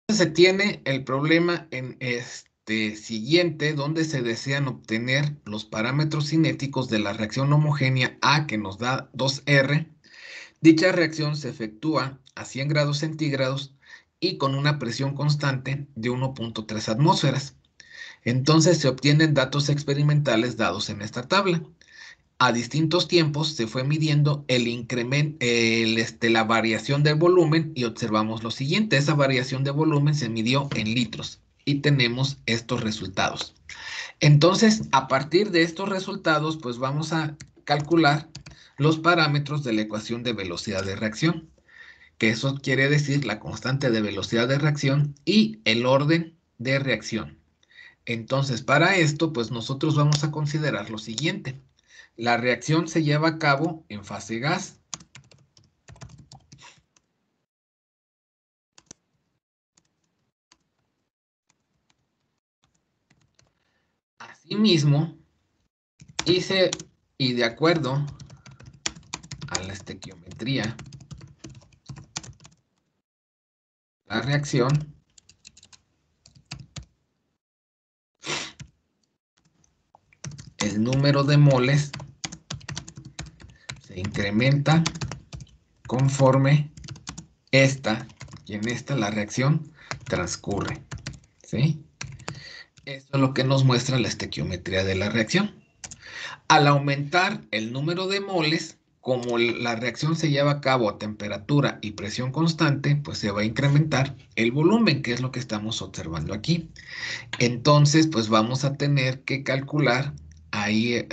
Se tiene el problema en este siguiente, donde se desean obtener los parámetros cinéticos de la reacción homogénea A, que nos da 2R. Dicha reacción se efectúa a 100 grados centígrados y con una presión constante de 1.3 atmósferas. Entonces se obtienen datos experimentales dados en esta tabla. A distintos tiempos se fue midiendo el incremento, la variación de volumen, y observamos lo siguiente. Esa variación de volumen se midió en litros y tenemos estos resultados. Entonces, a partir de estos resultados, pues vamos a calcular los parámetros de la ecuación de velocidad de reacción, que eso quiere decir la constante de velocidad de reacción y el orden de reacción. Entonces, para esto, pues nosotros vamos a considerar lo siguiente. La reacción se lleva a cabo en fase gas. Asimismo, y de acuerdo a la estequiometría, la reacción el número de moles se incrementa conforme en esta la reacción transcurre, ¿sí? Esto es lo que nos muestra la estequiometría de la reacción. Al aumentar el número de moles, como la reacción se lleva a cabo a temperatura y presión constante, pues se va a incrementar el volumen, que es lo que estamos observando aquí. Entonces, pues vamos a tener que calcular ahí,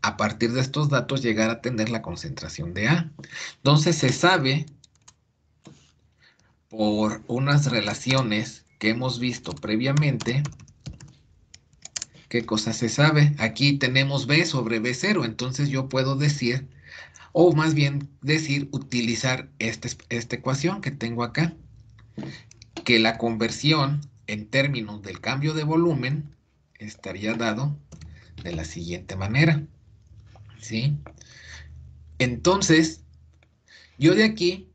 a partir de estos datos, llegar a tener la concentración de A. Entonces, se sabe por unas relaciones que hemos visto previamente. ¿Qué cosa se sabe? Aquí tenemos B sobre B0, entonces yo puedo decir, o más bien decir, utilizar esta ecuación que tengo acá, que la conversión en términos del cambio de volumen estaría dado de la siguiente manera, ¿sí? Entonces, yo de aquí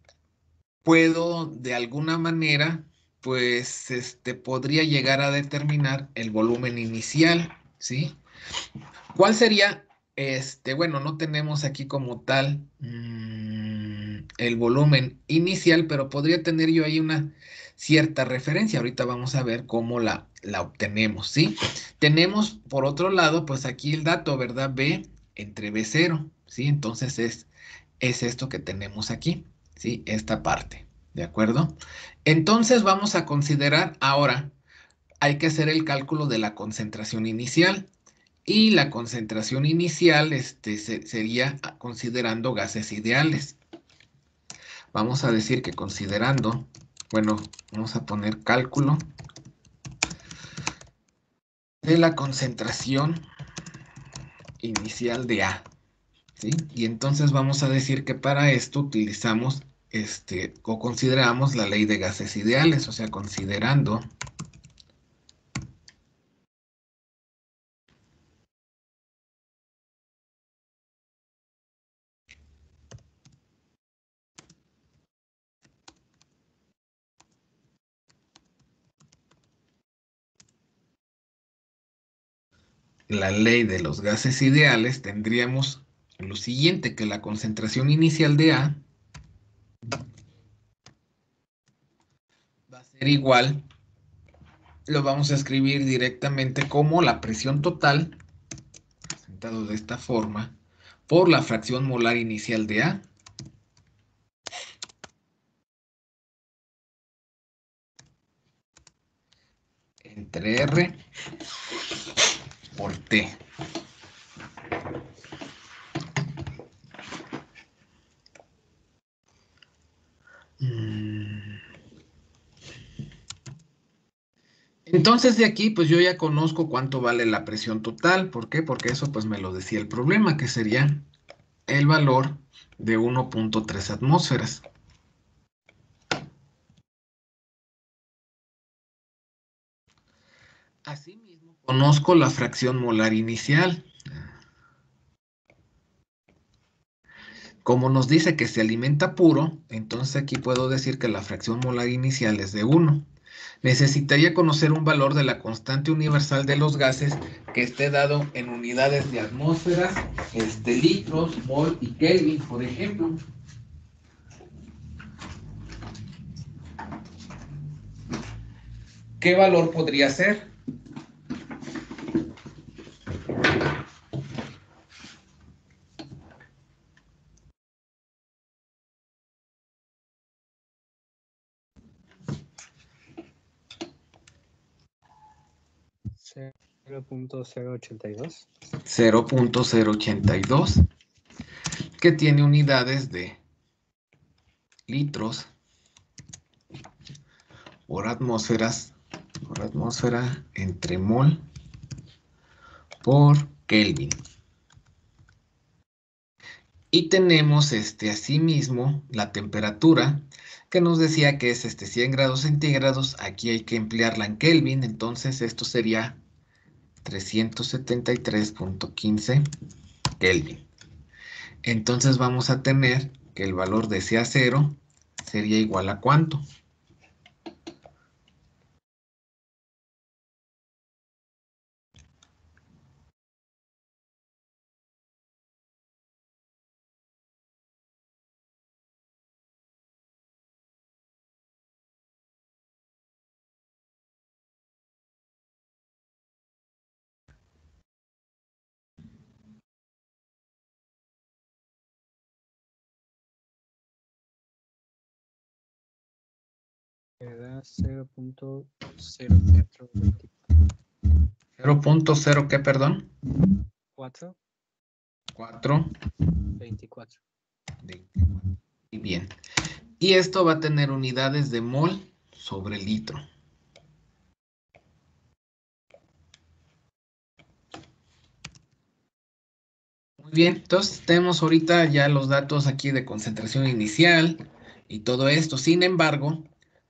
puedo de alguna manera, pues, podría llegar a determinar el volumen inicial, ¿sí? ¿Cuál sería? Bueno, no tenemos aquí como tal el volumen inicial, pero podría tener yo ahí una cierta referencia. Ahorita vamos a ver cómo la obtenemos, ¿sí? Tenemos, por otro lado, pues aquí el dato, ¿verdad? B entre B0, ¿sí? Entonces es esto que tenemos aquí, ¿sí? Esta parte, ¿de acuerdo? Entonces vamos a considerar ahora, hay que hacer el cálculo de la concentración inicial. Y la concentración inicial sería considerando gases ideales. Vamos a decir que considerando, bueno, vamos a poner cálculo de la concentración inicial de A, ¿sí? Y entonces vamos a decir que para esto utilizamos, o consideramos la ley de gases ideales, o sea, considerando la ley de los gases ideales, tendríamos lo siguiente, que la concentración inicial de A va a ser igual, lo vamos a escribir directamente como la presión total, presentado de esta forma, por la fracción molar inicial de A, entre R por T. Entonces de aquí, pues yo ya conozco cuánto vale la presión total. ¿Por qué? Porque eso pues me lo decía el problema, que sería el valor de 1.3 atmósferas. Asimismo, conozco la fracción molar inicial. Como nos dice que se alimenta puro, entonces aquí puedo decir que la fracción molar inicial es de 1. Necesitaría conocer un valor de la constante universal de los gases que esté dado en unidades de atmósferas, litros, mol y Kelvin, por ejemplo. ¿Qué valor podría ser? ¿0.082? 0.082, que tiene unidades de litros por atmósfera entre mol por Kelvin. Y tenemos asimismo la temperatura que nos decía que es 100 grados centígrados. Aquí hay que emplearla en Kelvin, entonces esto sería 373.15 Kelvin. Entonces vamos a tener que el valor de CA0 sería igual a ¿cuánto? Era 0.0 ¿qué, perdón? 0.0424. 4. Y bien. Y esto va a tener unidades de mol sobre litro. Muy bien, entonces tenemos ahorita ya los datos aquí de concentración inicial y todo esto. Sin embargo,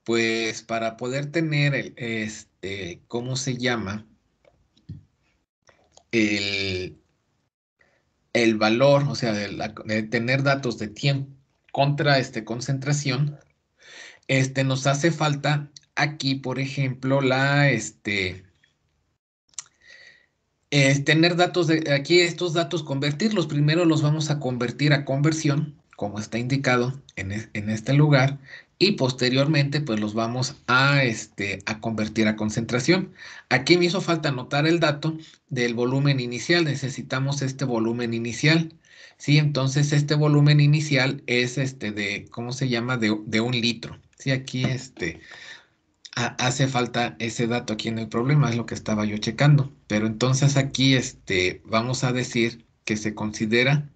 pues para poder tener ¿cómo se llama? El, el valor, o sea, de tener datos de tiempo contra concentración, nos hace falta aquí, por ejemplo, tener datos de aquí, estos datos, convertirlos. Primero los vamos a convertir a conversión, como está indicado en este lugar, y posteriormente, pues los vamos a convertir a concentración. Aquí me hizo falta anotar el dato del volumen inicial. Necesitamos este volumen inicial. Sí, entonces este volumen inicial es ¿cómo se llama? De 1 litro. Sí, aquí hace falta ese dato aquí en el problema, es lo que estaba yo checando. Pero entonces aquí vamos a decir que se considera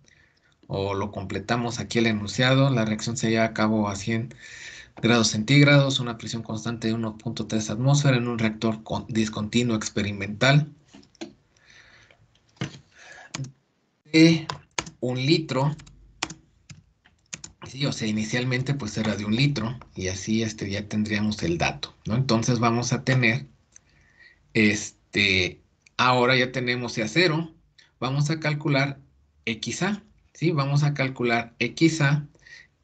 o lo completamos aquí el enunciado. La reacción se lleva a cabo a 100 grados centígrados, una presión constante de 1.3 atmósfera en un reactor discontinuo experimental de 1 litro. Sí, o sea, inicialmente pues era de 1 litro y así ya tendríamos el dato, ¿no? Entonces vamos a tener ahora ya tenemos CA0, vamos a calcular XA, ¿sí? Vamos a calcular XA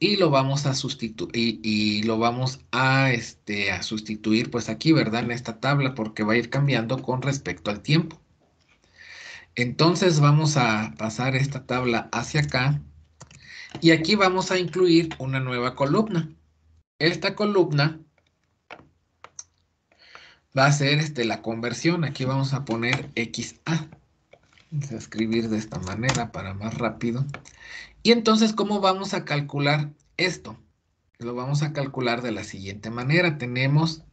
y lo vamos a sustituir y lo vamos a sustituir pues aquí, ¿verdad? En esta tabla porque va a ir cambiando con respecto al tiempo. Entonces vamos a pasar esta tabla hacia acá y aquí vamos a incluir una nueva columna. Esta columna va a ser la conversión. Aquí vamos a poner XA. Vamos a escribir de esta manera para más rápido. Y entonces, ¿cómo vamos a calcular esto? Lo vamos a calcular de la siguiente manera. Tenemos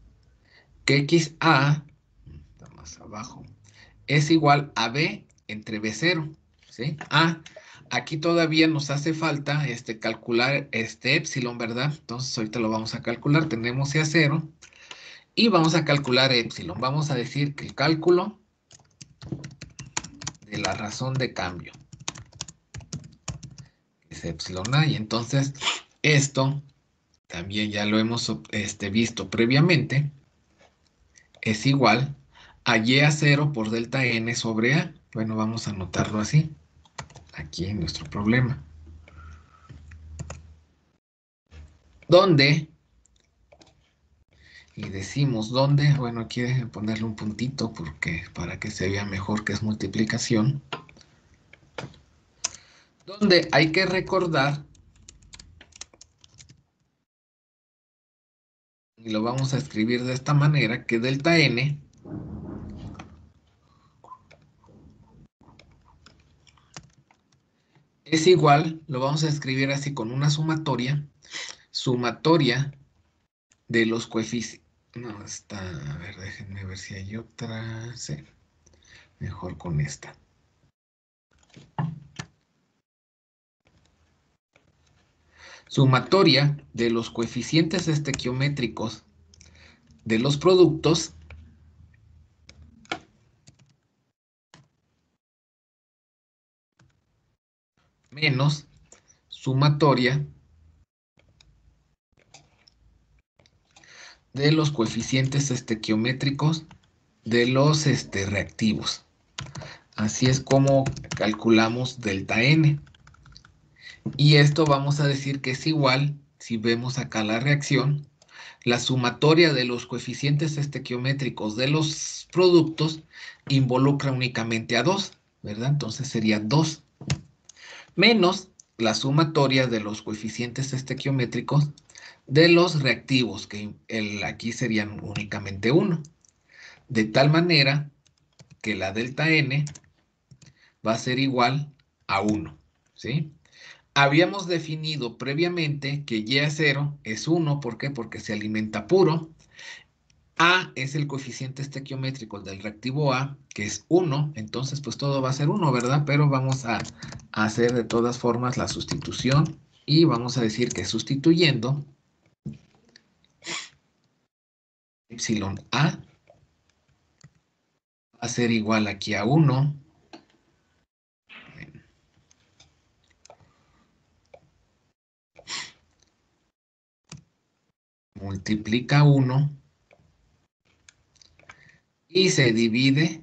que XA, está más abajo, es igual a B entre B0. ¿Sí? Aquí todavía nos hace falta calcular epsilon, ¿verdad? Entonces ahorita lo vamos a calcular. Tenemos CA0 y vamos a calcular epsilon. Vamos a decir que el cálculo de la razón de cambio es epsilon A. Y entonces esto también ya lo hemos visto previamente. Es igual a y a 0 por delta n sobre a. Bueno, vamos a anotarlo así, aquí en nuestro problema. donde, y decimos dónde, bueno, aquí déjenme ponerle un puntito porque para que se vea mejor que es multiplicación, donde hay que recordar, y lo vamos a escribir de esta manera, que delta n es igual, lo vamos a escribir así con una sumatoria de los coeficientes. No, está, a ver, déjenme ver si hay otra. Sí, mejor con esta. Sumatoria de los coeficientes estequiométricos de los productos menos sumatoria de los coeficientes estequiométricos de los reactivos. Así es como calculamos delta n. Y esto vamos a decir que es igual, si vemos acá la reacción, la sumatoria de los coeficientes estequiométricos de los productos involucra únicamente a 2, ¿verdad? Entonces sería 2 menos la sumatoria de los coeficientes estequiométricos de los reactivos, que aquí serían únicamente 1. De tal manera que la delta n va a ser igual a 1, ¿sí? Habíamos definido previamente que y a 0 es 1, ¿por qué? Porque se alimenta puro. A es el coeficiente estequiométrico del reactivo A, que es 1, entonces pues todo va a ser 1, ¿verdad? Pero vamos a hacer de todas formas la sustitución y vamos a decir que sustituyendo epsilon A va a ser igual aquí a 1. Multiplica 1 y se divide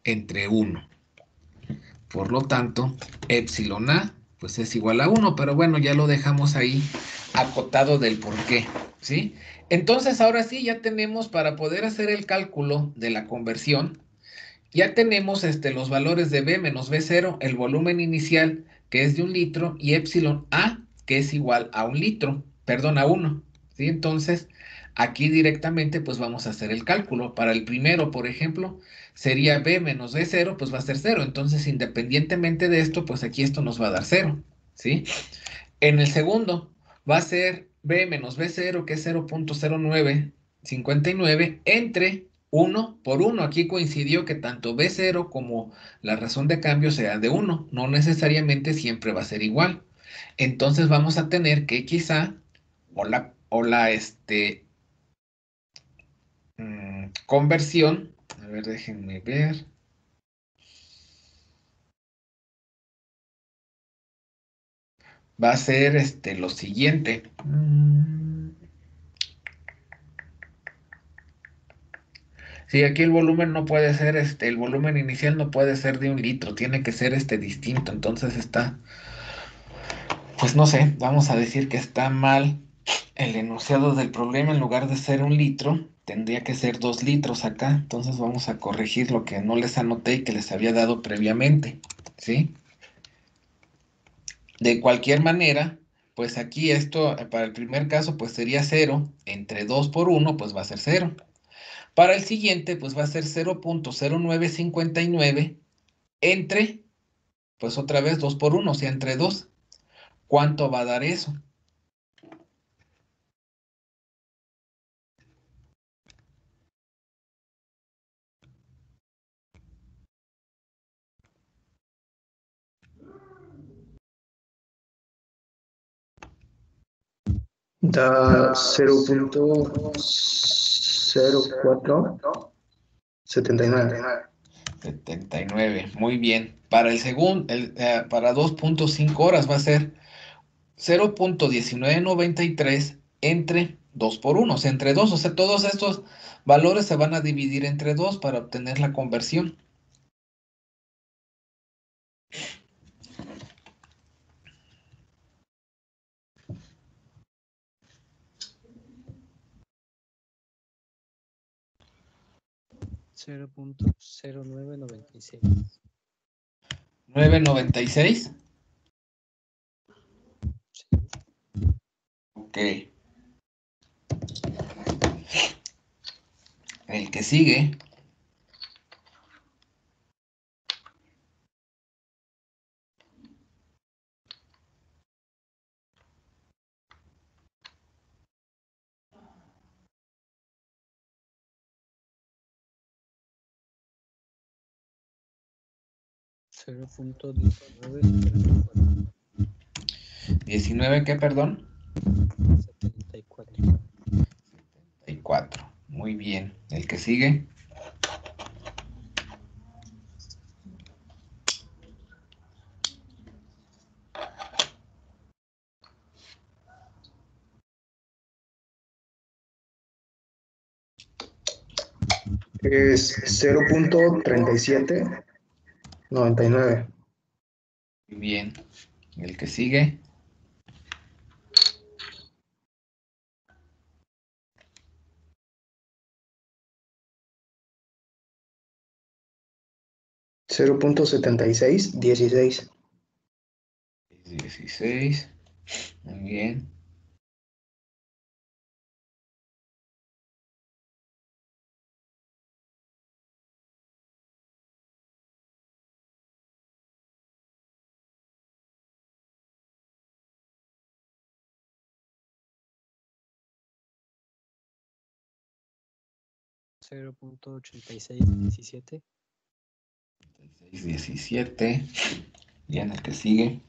entre 1. Por lo tanto, epsilon A pues es igual a 1, pero bueno, ya lo dejamos ahí acotado del por qué, ¿sí? Entonces, ahora sí, ya tenemos para poder hacer el cálculo de la conversión, ya tenemos los valores de B menos B0, el volumen inicial, que es de 1 litro, y epsilon A, que es igual a 1 litro, perdón, a 1, ¿sí? Entonces, aquí directamente, pues vamos a hacer el cálculo. Para el primero, por ejemplo, sería B menos B0, pues va a ser 0. Entonces, independientemente de esto, pues aquí esto nos va a dar 0, ¿sí? En el segundo, va a ser B menos B0, que es 0.0959, entre 1 por 1. Aquí coincidió que tanto B0 como la razón de cambio sea de 1. No necesariamente siempre va a ser igual. Entonces vamos a tener que quizá, conversión, a ver, déjenme ver, va a ser lo siguiente. Sí, aquí el volumen no puede ser, el volumen inicial no puede ser de 1 litro, tiene que ser distinto. Entonces está, pues no sé, vamos a decir que está mal el enunciado del problema. En lugar de ser 1 litro, tendría que ser 2 litros acá. Entonces vamos a corregir lo que no les anoté y que les había dado previamente, ¿sí? De cualquier manera, pues aquí esto, para el primer caso, pues sería 0, entre 2 por 1, pues va a ser 0. Para el siguiente, pues va a ser 0.0959 entre, pues otra vez 2 por 1, o sea, entre 2. ¿Cuánto va a dar eso? Da 0.0479. 79, muy bien. Para el segundo, para 2.5 horas va a ser 0.1993 entre 2 por 1, o sea, entre 2. O sea, todos estos valores se van a dividir entre 2 para obtener la conversión. 0.0996. 996. Sí. Ok. El que sigue. Cero punto 1974. 19, ¿qué, perdón? 74. 74. Muy bien. El que sigue. Es 0.3799. Muy bien. El que sigue. 0.7616. 16. Muy bien. 0.8617. 17. Bien, el que sigue.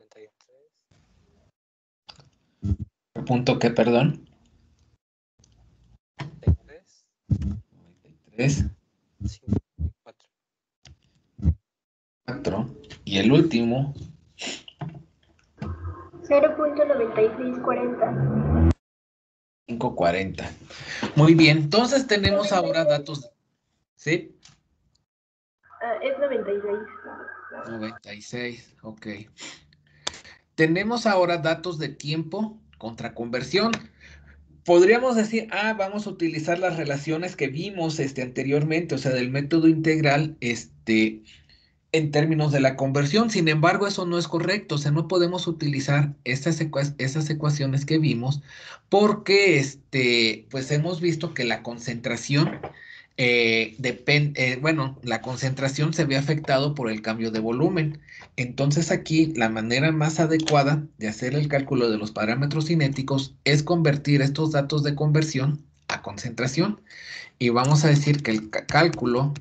43. Punto, ¿qué, perdón? 33. 93. 54. 4. Y el último. 0.9640. 540. Muy bien. Entonces tenemos ahora datos. ¿Sí? Es 96. 96. Ok. Tenemos ahora datos de tiempo contra conversión. Podríamos decir, vamos a utilizar las relaciones que vimos anteriormente, o sea, del método integral, en términos de la conversión. Sin embargo, eso no es correcto, o sea, no podemos utilizar esas ecuaciones que vimos porque, pues hemos visto que la concentración bueno, la concentración se ve afectado por el cambio de volumen. Entonces aquí la manera más adecuada de hacer el cálculo de los parámetros cinéticos es convertir estos datos de conversión a concentración. Y vamos a decir que el cálculo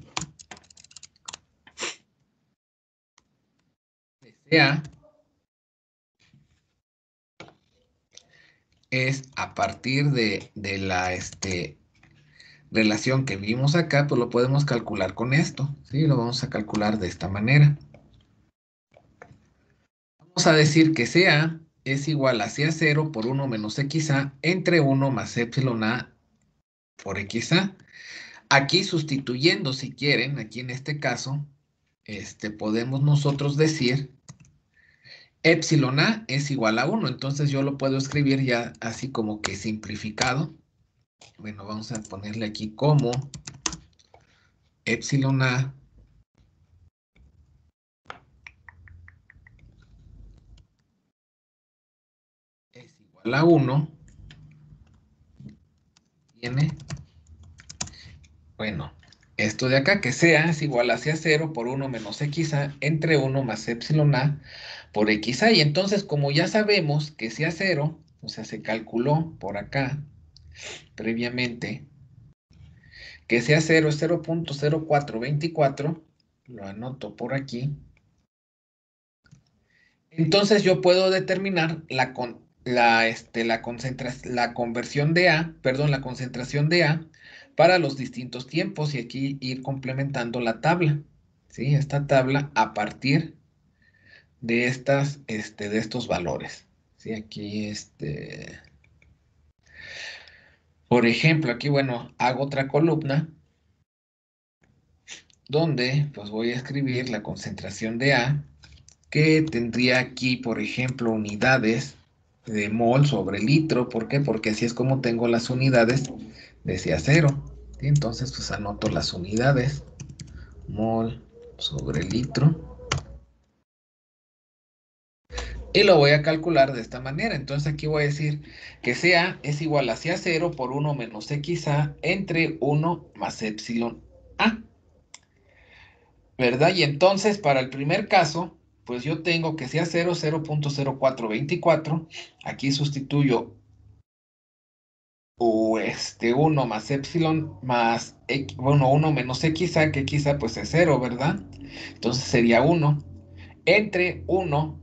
sea es a partir de la relación que vimos acá, pues lo podemos calcular con esto, ¿sí? Lo vamos a calcular de esta manera. Vamos a decir que CA es igual a CA0 por 1 menos XA entre 1 más epsilon A por XA. Aquí sustituyendo, si quieren, aquí en este caso, podemos nosotros decir epsilon A es igual a 1. Entonces yo lo puedo escribir ya así como que simplificado. Bueno, vamos a ponerle aquí como epsilon A es igual a 1. Tiene, bueno, esto de acá, que sea es igual a CA0 por 1 menos XA entre 1 más epsilon A por XA. Y entonces, como ya sabemos que CA0, o sea, se calculó por acá previamente, que CA0 es 0.0424, lo anoto por aquí. Entonces yo puedo determinar la conversión de A, perdón, la concentración de A para los distintos tiempos y aquí ir complementando la tabla, ¿sí? Esta tabla a partir de de estos valores. Sí, aquí, por ejemplo, aquí, bueno, hago otra columna donde, pues voy a escribir la concentración de A, que tendría aquí, por ejemplo, unidades de mol sobre litro. ¿Por qué? Porque así es como tengo las unidades de CA0. ¿Sí? Entonces, pues anoto las unidades, mol sobre litro. Y lo voy a calcular de esta manera. Entonces aquí voy a decir que CA es igual a CA0 por 1 menos XA entre 1 más epsilon A. ¿Verdad? Y entonces para el primer caso, pues yo tengo que CA0 0.0424. Aquí sustituyo 1 más epsilon más, bueno, 1 menos XA, que XA pues es 0, ¿verdad? Entonces sería 1 entre 1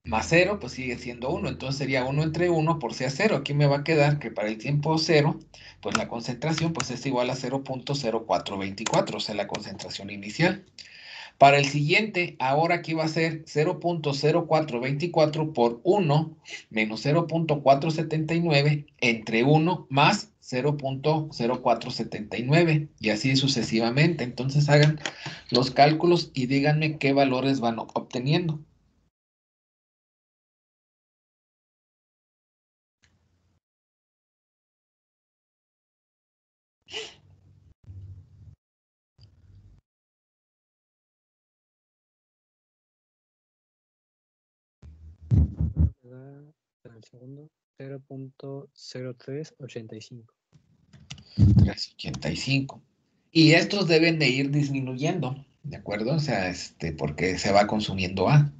más 0, pues sigue siendo 1. Entonces sería 1 entre 1 por C a 0. Aquí me va a quedar que para el tiempo 0, pues la concentración pues es igual a 0.0424, o sea, la concentración inicial. Para el siguiente, ahora aquí va a ser 0.0424 por 1 menos 0.479 entre 1 más 0.0479 y así sucesivamente. Entonces hagan los cálculos y díganme qué valores van obteniendo. Me da, espera un segundo, 0.0385. 385. Y estos deben de ir disminuyendo, ¿de acuerdo? O sea, porque se va consumiendo A.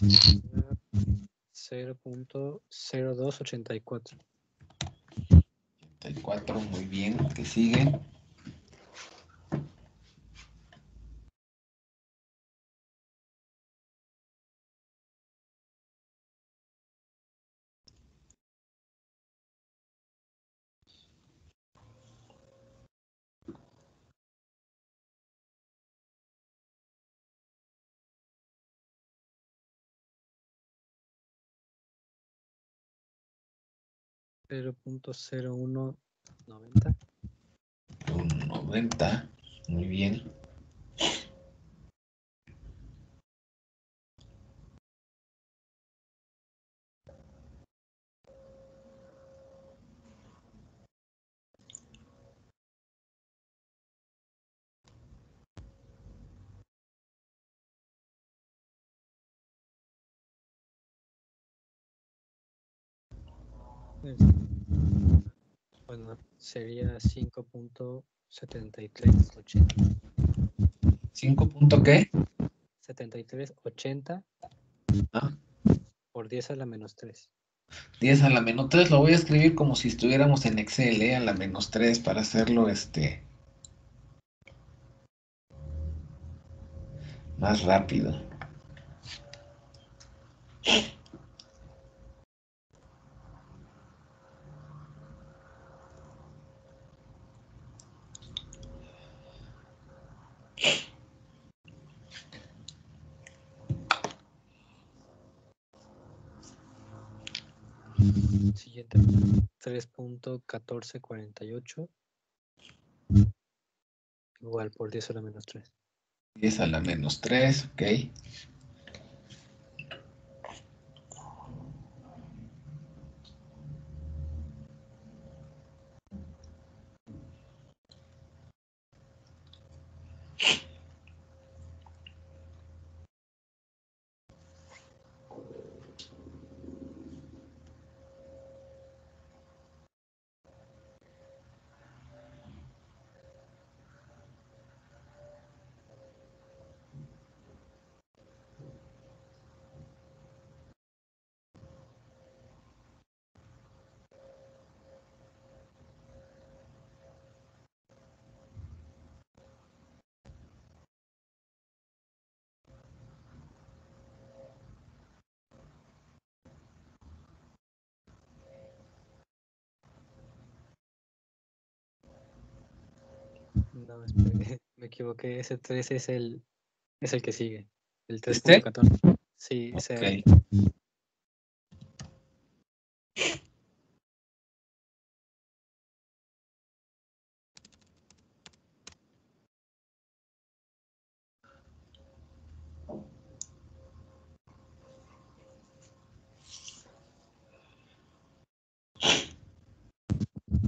Me da 0.0284. 34, muy bien. ¿Qué sigue? 0.0190. 90. Muy bien. Bueno, sería 5.7380. 5 punto qué? 7380 Ah, por 10 a la menos 3. 10 a la menos 3. Lo voy a escribir como si estuviéramos en Excel, a la menos 3 para hacerlo más rápido. Siguiente, 3.1448 igual por 10 a la menos 3. 10 a la menos 3, ok. No, espere, me equivoqué. Ese 3 es el que sigue. El ¿Este? 3.14. Sí, Ok. ese.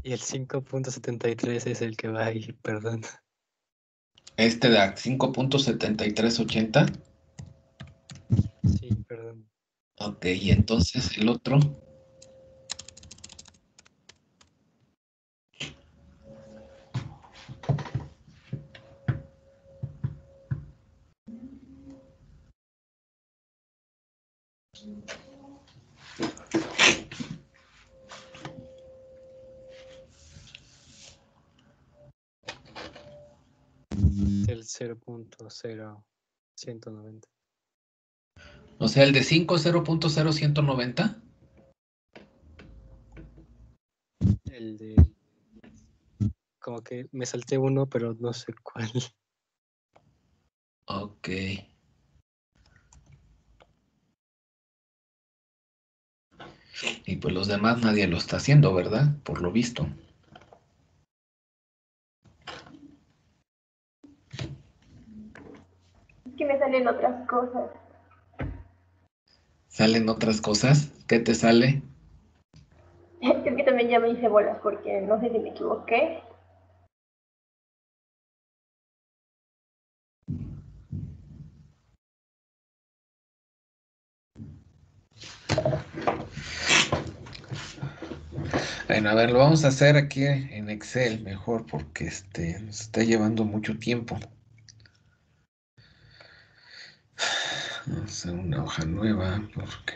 Y el 5.73 es el que va ahí, perdón. Este da 5.7380. Sí, perdón. Ok, y entonces el otro. El 0.0190. O sea, el de 5, 0.0190. El de. Como que me salté uno, pero no sé cuál. Ok. Y pues los demás nadie lo está haciendo, ¿verdad? Por lo visto. Es que me salen otras cosas. ¿Salen otras cosas? ¿Qué te sale? Es que también ya me hice bolas porque no sé si me equivoqué. Bueno, a ver, lo vamos a hacer aquí en Excel mejor porque nos está llevando mucho tiempo. Vamos a hacer una hoja nueva porque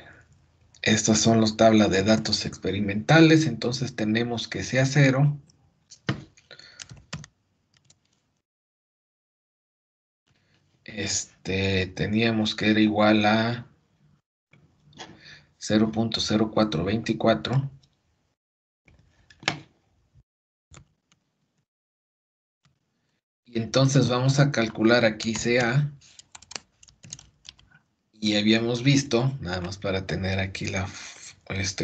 estas son las tablas de datos experimentales, entonces tenemos que sea 0. Teníamos que era igual a 0.0424. Y entonces vamos a calcular aquí CA. Y habíamos visto, nada más para tener aquí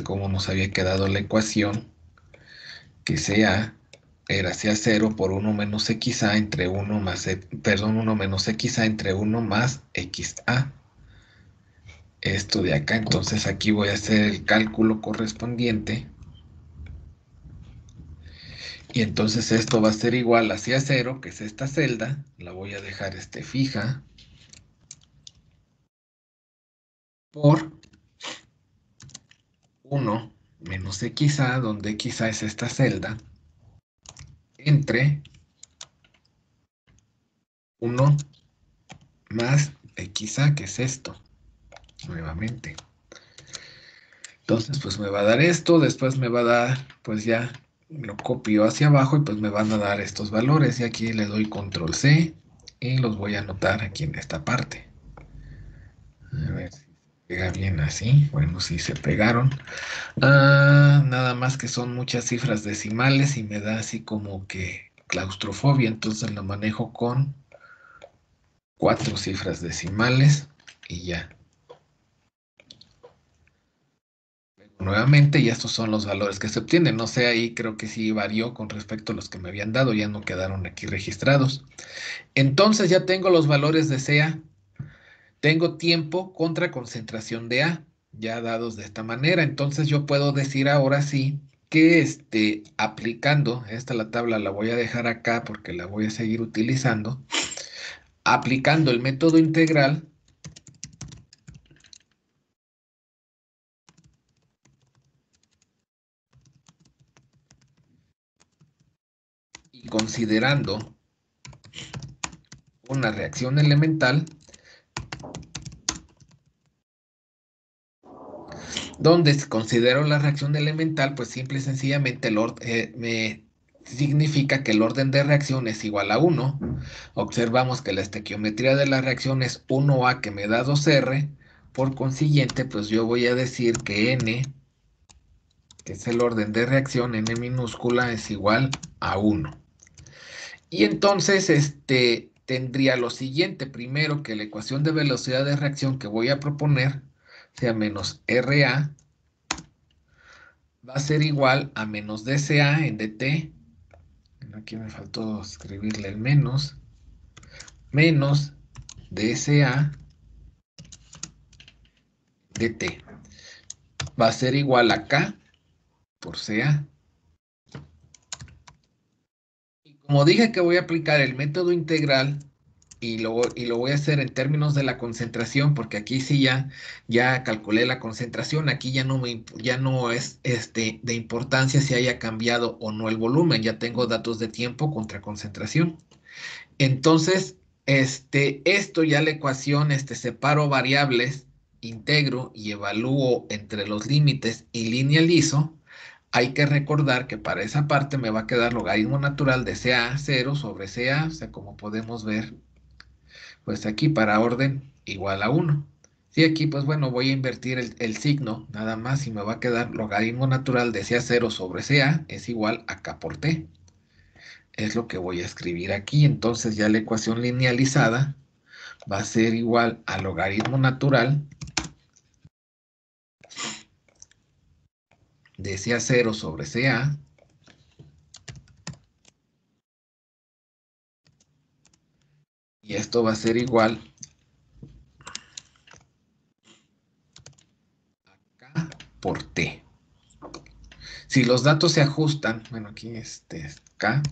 cómo nos había quedado la ecuación, que CA era CA 0 por 1 menos XA entre 1 más, 1 menos XA entre 1 más XA. Esto de acá, entonces aquí voy a hacer el cálculo correspondiente. Y entonces esto va a ser igual a CA 0, que es esta celda, la voy a dejar fija, por 1 menos XA, donde XA es esta celda, entre 1 más XA, que es esto, nuevamente. Entonces, pues me va a dar esto, después me va a dar, pues ya lo copio hacia abajo y pues me van a dar estos valores. Y aquí le doy control C y los voy a anotar aquí en esta parte. A ver si se pega bien así. Bueno, sí se pegaron. Nada más que son muchas cifras decimales y me da así como que claustrofobia, entonces lo manejo con 4 cifras decimales y ya. Nuevamente, y estos son los valores que se obtienen. No sé, ahí creo que sí varió con respecto a los que me habían dado, ya no quedaron aquí registrados. Entonces ya tengo los valores de CA, tengo tiempo contra concentración de A, ya dados de esta manera. Entonces yo puedo decir ahora sí que aplicando, la tabla la voy a dejar acá porque la voy a seguir utilizando, aplicando el método integral, y considerando una reacción elemental, donde considero la reacción elemental, pues simple y sencillamente me significa que el orden de reacción es igual a 1. Observamos que la estequiometría de la reacción es 1A, que me da 2R. Por consiguiente, pues yo voy a decir que N, que es el orden de reacción, N minúscula, es igual a 1. Y entonces, tendría lo siguiente. Primero, que la ecuación de velocidad de reacción que voy a proponer sea menos RA va a ser igual a menos DCA en DT. Bueno, aquí me faltó escribirle el menos DCA DT. Va a ser igual a K por CA. Y como dije que voy a aplicar el método integral y lo voy a hacer en términos de la concentración, porque aquí sí ya calculé la concentración, aquí ya no es de importancia si haya cambiado o no el volumen, ya tengo datos de tiempo contra concentración. Entonces, esto ya la ecuación, separo variables, integro y evalúo entre los límites y linealizo. Hay que recordar que para esa parte me va a quedar logaritmo natural de CA0 sobre CA, o sea, como podemos ver, pues aquí para orden igual a 1. Sí, aquí pues bueno, voy a invertir el signo nada más y me va a quedar logaritmo natural de CA0 sobre CA es igual a K por T. Es lo que voy a escribir aquí. Entonces ya la ecuación linealizada va a ser igual a logaritmo natural de CA0 sobre CA y esto va a ser igual a K por T. Si los datos se ajustan, bueno, aquí es K.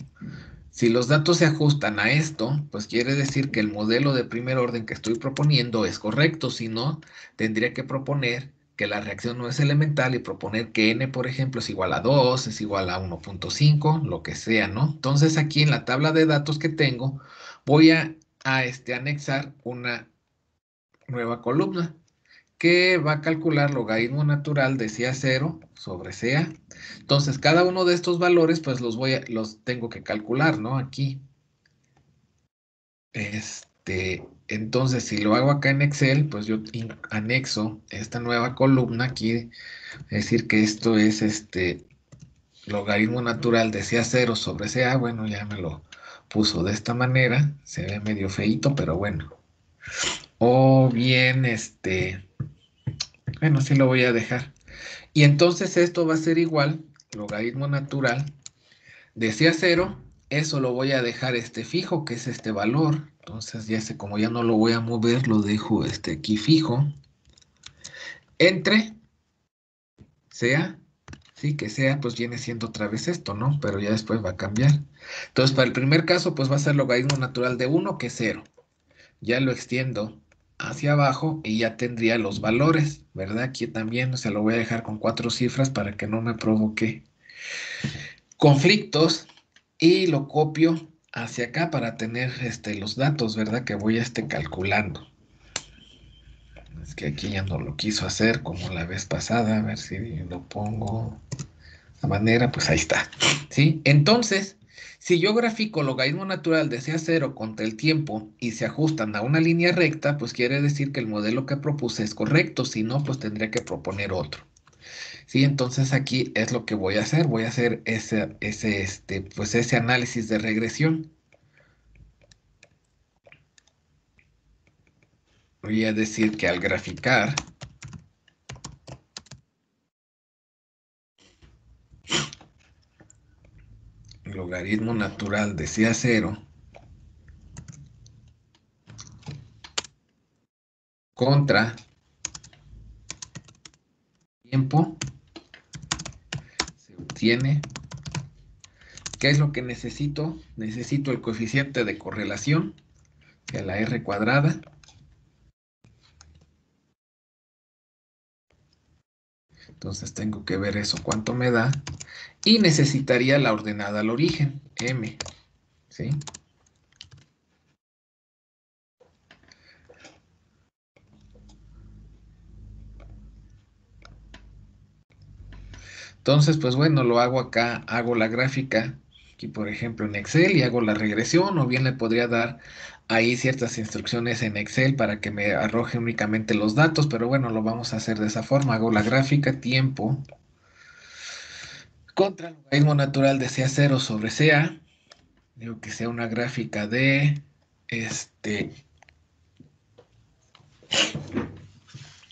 Si los datos se ajustan a esto, pues quiere decir que el modelo de primer orden que estoy proponiendo es correcto. Si no, tendría que proponer que la reacción no es elemental y proponer que n, por ejemplo, es igual a 2, es igual a 1.5, lo que sea, ¿no? Entonces aquí en la tabla de datos que tengo, voy a anexar una nueva columna que va a calcular logaritmo natural de CA0 sobre CA. Entonces, cada uno de estos valores, pues los tengo que calcular, ¿no? Aquí. Entonces, si lo hago acá en Excel, pues yo anexo esta nueva columna aquí, es decir que esto es logaritmo natural de CA0 sobre CA. Bueno, ya me lo puso de esta manera, se ve medio feíto, pero bueno. O bien, bueno, sí lo voy a dejar. Y entonces esto va a ser igual, logaritmo natural de CA0, eso lo voy a dejar fijo, que es este valor. Entonces ya como ya no lo voy a mover, lo dejo aquí fijo. Entre CA, sí, que CA pues viene siendo otra vez esto, ¿no? Pero ya después va a cambiar. Entonces para el primer caso pues va a ser logaritmo natural de 1, que es 0. Ya lo extiendo hacia abajo y ya tendría los valores, ¿verdad? Aquí también se lo voy a dejar con 4 cifras para que no me provoque conflictos y lo copio hacia acá para tener los datos, ¿verdad? Que voy calculando. Es que aquí ya no lo quiso hacer como la vez pasada, a ver si lo pongo de esta manera, pues ahí está, ¿sí? Entonces, si yo grafico logaritmo natural de CA0 contra el tiempo y se ajustan a una línea recta, pues quiere decir que el modelo que propuse es correcto, si no, pues tendría que proponer otro. Sí, entonces aquí es lo que voy a hacer ese análisis de regresión. Voy a decir que al graficar logaritmo natural de CA0 contra tiempo, se obtiene. ¿Qué es lo que necesito? Necesito el coeficiente de correlación, que es la R cuadrada. Entonces tengo que ver eso, cuánto me da. Y necesitaría la ordenada al origen, M. ¿Sí? Entonces, pues bueno, lo hago acá, hago la gráfica, aquí por ejemplo en Excel y hago la regresión, o bien le podría dar ahí ciertas instrucciones en Excel para que me arroje únicamente los datos, pero bueno, lo vamos a hacer de esa forma. Hago la gráfica, tiempo, contra el logaritmo natural de CA0 sobre CA, Digo que sea una gráfica de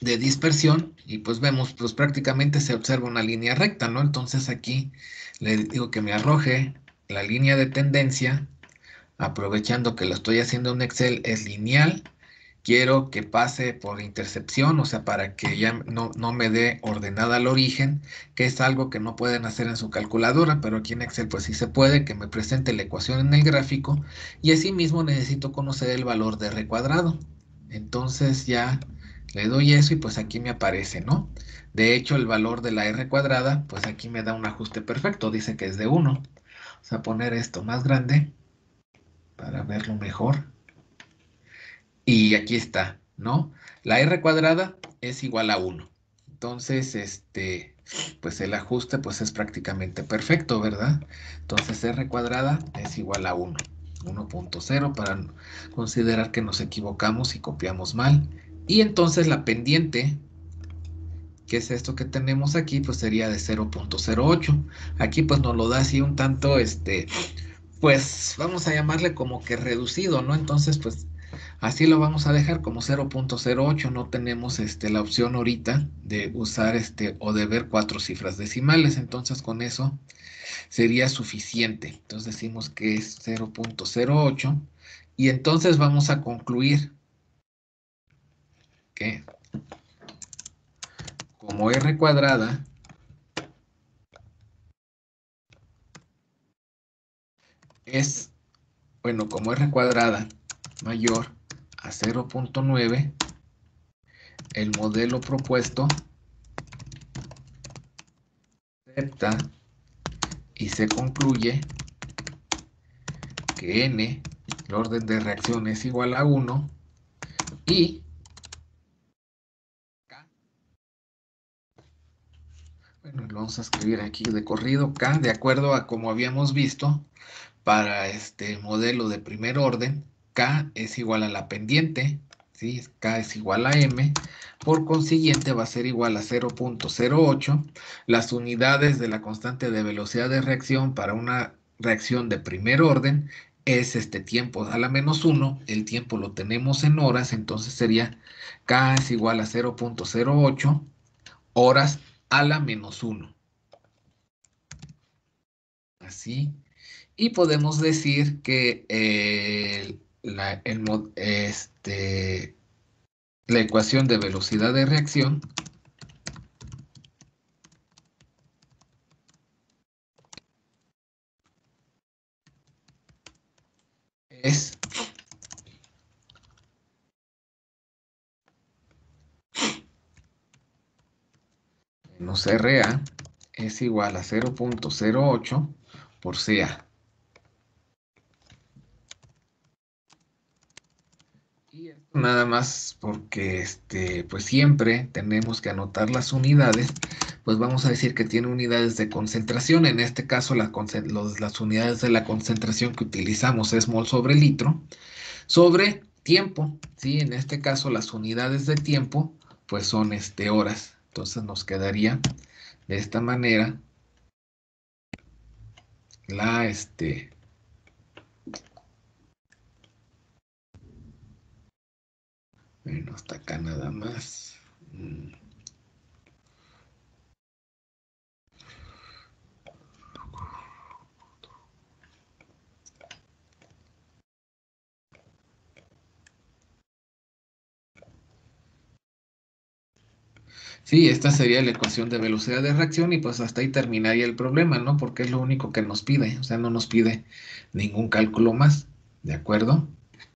de dispersión, y pues vemos, pues prácticamente se observa una línea recta, ¿no? Entonces aquí le digo que me arroje la línea de tendencia, aprovechando que lo estoy haciendo en Excel, es lineal. Quiero que pase por intercepción, o sea, para que ya no me dé ordenada al origen, que es algo que no pueden hacer en su calculadora, pero aquí en Excel pues sí se puede, que me presente la ecuación en el gráfico, y asimismo necesito conocer el valor de R cuadrado. Entonces ya le doy eso y pues aquí me aparece, ¿no? De hecho, el valor de la R cuadrada, pues aquí me da un ajuste perfecto, dice que es de 1. Vamos a poner esto más grande para verlo mejor. Y aquí está, ¿no? La R cuadrada es igual a 1. Entonces, pues el ajuste pues es prácticamente perfecto, ¿verdad? Entonces R cuadrada es igual a 1. 1.0 para considerar que nos equivocamos y copiamos mal. Y entonces la pendiente, que es esto que tenemos aquí, pues sería de 0.08. Aquí pues nos lo da así un tanto, pues vamos a llamarle como que reducido, ¿no? Entonces, pues así lo vamos a dejar como 0.08. No tenemos la opción ahorita de usar o de ver 4 cifras decimales. Entonces, con eso sería suficiente. Entonces, decimos que es 0.08. Y entonces vamos a concluir que como R cuadrada es, bueno, como R cuadrada mayor a 0.9, el modelo propuesto acepta y se concluye que n, el orden de reacción es igual a 1 y K, bueno, lo vamos a escribir aquí de corrido, K, de acuerdo a como habíamos visto, para este modelo de primer orden, K es igual a la pendiente, ¿sí? K es igual a M, por consiguiente va a ser igual a 0.08. Las unidades de la constante de velocidad de reacción para una reacción de primer orden es este tiempo a la menos 1, el tiempo lo tenemos en horas, entonces sería K es igual a 0.08 horas a la menos 1. Así. Y podemos decir que la ecuación de velocidad de reacción es menos RA es igual a 0.08 por CA. Y esto nada más porque pues siempre tenemos que anotar las unidades, pues vamos a decir que tiene unidades de concentración. En este caso las unidades de la concentración que utilizamos es mol sobre litro sobre tiempo, ¿sí? En este caso las unidades de tiempo pues son horas. Entonces nos quedaría de esta manera la bueno, hasta acá nada más. Sí, esta sería la ecuación de velocidad de reacción y pues hasta ahí terminaría el problema, ¿no? Porque es lo único que nos pide, o sea, no nos pide ningún cálculo más, ¿de acuerdo?